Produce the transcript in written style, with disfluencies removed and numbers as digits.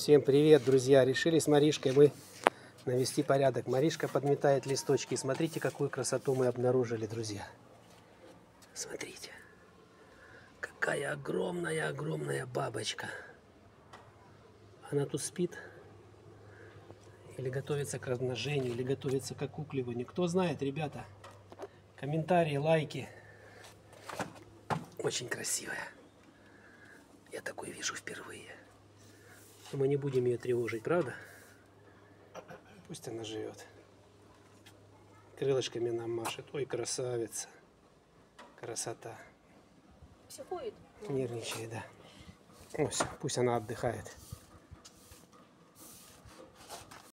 Всем привет, друзья! Решили с Маришкой мы навести порядок. Маришка подметает листочки. Смотрите, какую красоту мы обнаружили, друзья. Смотрите. Какая огромная бабочка. Она тут спит. Или готовится к размножению, или готовится к окукливанию. Кто знает, ребята. Комментарии, лайки. Очень красивая. Я такой вижу впервые. Но мы не будем ее тревожить, правда? Пусть она живет. Крылышками нам машет. Ой, красавица. Красота. Психует? Нервничает, да. Ну все, пусть она отдыхает.